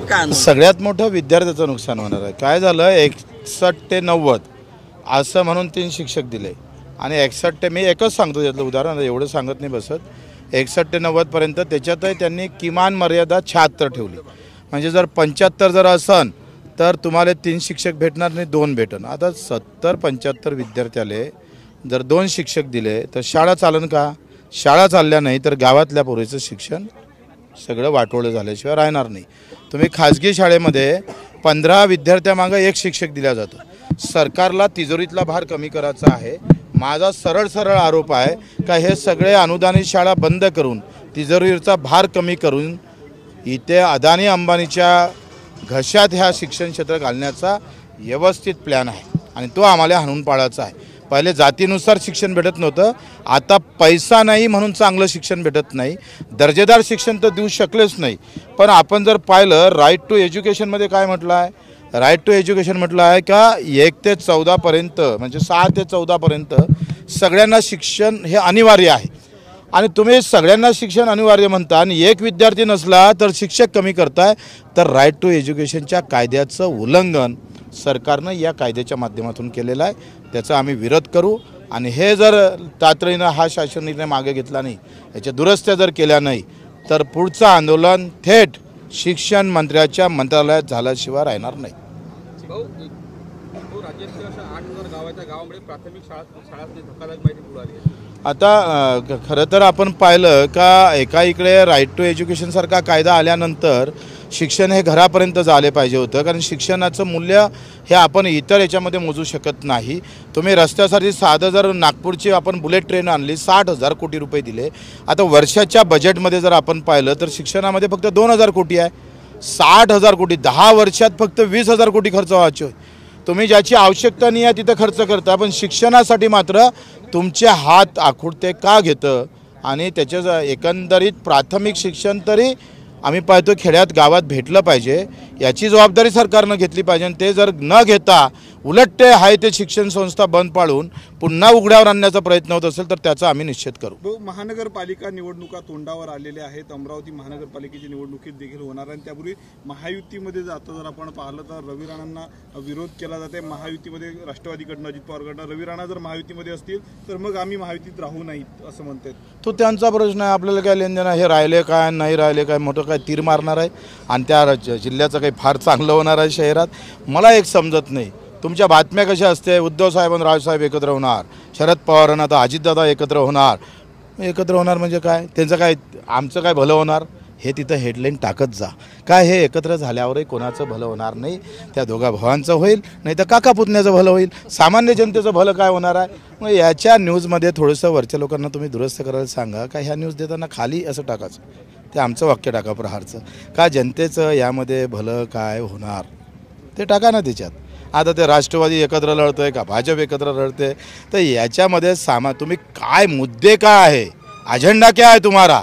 काय सगळ्यात मोठं विद्यार्थ्याचं नुकसान होणार आहे। काय झालं 61 ते 90 असं म्हणून 3 शिक्षक दिले आणि 61 ते मी एकच सांगतो त्यातलं उदाहरण एवढं सांगत नाही बसत 61 ते 90 पर्यंत त्याच्यातही त्यांनी किमान मर्यादा 76 ठेवली म्हणजे जर 75 जर असन तर तुम्हाला 3 शिक्षक भेटणार नाही 2 भेटन। आता 70-75 विद्यार्थ्याले जर 2 शिक्षक दिले तर शाळा चालन का? शाळा चालल्या नाही तर गावातल्या पोरीचं शिक्षण सगळं वाटोळं झाल्याशिवाय राहणार नाही। तुम्ही खाजगी शाळेमध्ये 15 विद्यार्थ्यामागे 1 शिक्षक दिला जातो। सरकारला तिजोरीतला भार कमी करायचा आहे। माझा सरळ आरोप आहे का हे सगळे अनुदानित शाळा बंद करून तिजोरीचा भार कमी करून इथे अदानी अंबानीच्या घशात ह्या शिक्षण क्षेत्र घालण्याचा व्यवस्थित प्लॅन आहे आणि तो आम्हाला हाणून पाडायचा आहे। पहिले जातीनुसार शिक्षण भेटत नव्हतं, आता पैसा नाही म्हणून चांगलं शिक्षण भेटत नाही, दर्जेदार शिक्षण तर देऊ शकलेच नाही। पण आपण जर पाहिलं राईट टू एज्युकेशनमध्ये काय म्हटलं आहे, राईट टू एज्युकेशन म्हटलं आहे का 1 ते 14 पर्यंत म्हणजे 6 ते 14 पर्यंत सगळ्यांना शिक्षण हे अनिवार्य आहे आणि तुम्ही सगळ्यांना शिक्षण अनिवार्य म्हणता आणि 1 विद्यार्थी नसला तर शिक्षक कमी करताय तर राईट टू एज्युकेशनच्या कायद्याचं उल्लंघन सरकारनं या कायद्याच्या माध्यमातून केलेलं आहे। त्याचा आम्ही विरोध करू आणि हे जर तातडीनं हा शासन निर्णय मागे घेतला नाही, याच्या दुरुस्त्या जर केल्या नाही तर पुढचं आंदोलन थेट शिक्षण मंत्र्याच्या मंत्रालयात झाल्याशिवाय राहणार नाही। आता खरं तर आपण पाहिलं का एका इकडे राईट टू एज्युकेशनसारखा कायदा आल्यानंतर शिक्षण हे घरापर्यंत झाले पाहिजे होतं कारण शिक्षणाचं मूल्य हे आपण इतर याच्यामध्ये मोजू शकत नाही। तुम्ही रस्त्यासाठी साधं जर नागपूरची आपण बुलेट ट्रेन आणली 60,000 कोटी रुपये दिले। आता वर्षाच्या बजेटमध्ये जर आपण पाहिलं तर शिक्षणामध्ये फक्त 2,000 कोटी आहे। 60,000 कोटी 10 वर्षात फक्त 20,000 कोटी खर्च व्हायचे। तुम्ही ज्याची आवश्यकता नाही आहे तिथं खर्च करता पण शिक्षणासाठी मात्र तुमचे हात आखुडते का घेतं आणि त्याच्या एकंदरीत प्राथमिक शिक्षण तरी आम्ही पाहतो खेड्यात गावात भेटलं पाहिजे याची जबाबदारी सरकारनं घेतली पाहिजे आणि ते जर न घेता उलट ते आहे ते शिक्षण संस्था बंद पाडून पुन्हा उघड्यावर आणण्याचा प्रयत्न होत असेल तर त्याचा आम्ही निश्चित करू। महानगरपालिका निवडणुका तोंडावर आलेल्या आहेत। अमरावती महानगरपालिकेची निवडणुकीत देखील होणार आणि त्यापूर्वी महायुतीमध्ये जातो जर आपण पाहिलं तर रवी राणांना विरोध केला जाते। महायुतीमध्ये राष्ट्रवादीकडनं अजित पवारकडनं रवी राणा जर महायुतीमध्ये असतील तर मग आम्ही महायुतीत राहू नाहीत असं म्हणतात। तो त्यांचा प्रश्न आहे, आपल्याला काय लेनदेन आहे? हे राहिले काय नाही राहिले काय मोठं काय तीर मारणार आहे आणि त्या जिल्ह्याचं काही फार चांगलं होणार आहे शहरात? मला एक समजत नाही तुमच्या बातम्या कशा असते उद्धव साहेब आणि राजसाहेब एकत्र होणार, शरद पवारांना आता अजितदादा एकत्र होणार म्हणजे काय? त्यांचं काय आमचं काय भलं होणार हे तिथं हेडलाईन टाकत जा। काय हे एकत्र झाल्यावरही कोणाचं भलं होणार नाही, त्या दोघा भावांचं होईल नाही तर काका पुतण्याचं भलं होईल, सामान्य जनतेचं भलं काय होणार आहे? मग याच्या न्यूजमध्ये थोडंसं वरच्या लोकांना तुम्ही दुरुस्त करायला सांगा का ह्या न्यूज देताना खाली असं टाकायचं, ते आमचं वाक्य टाका प्रहारचं का जनतेचं यामध्ये भलं काय होणार ते टाका ना त्याच्यात। आता ते राष्ट्रवादी एकत्र लढतोय का भाजप एकत्र लढते तर याच्यामध्ये तुम्ही काय मुद्दे काय आहे, अजेंडा क्या आहे तुम्हारा?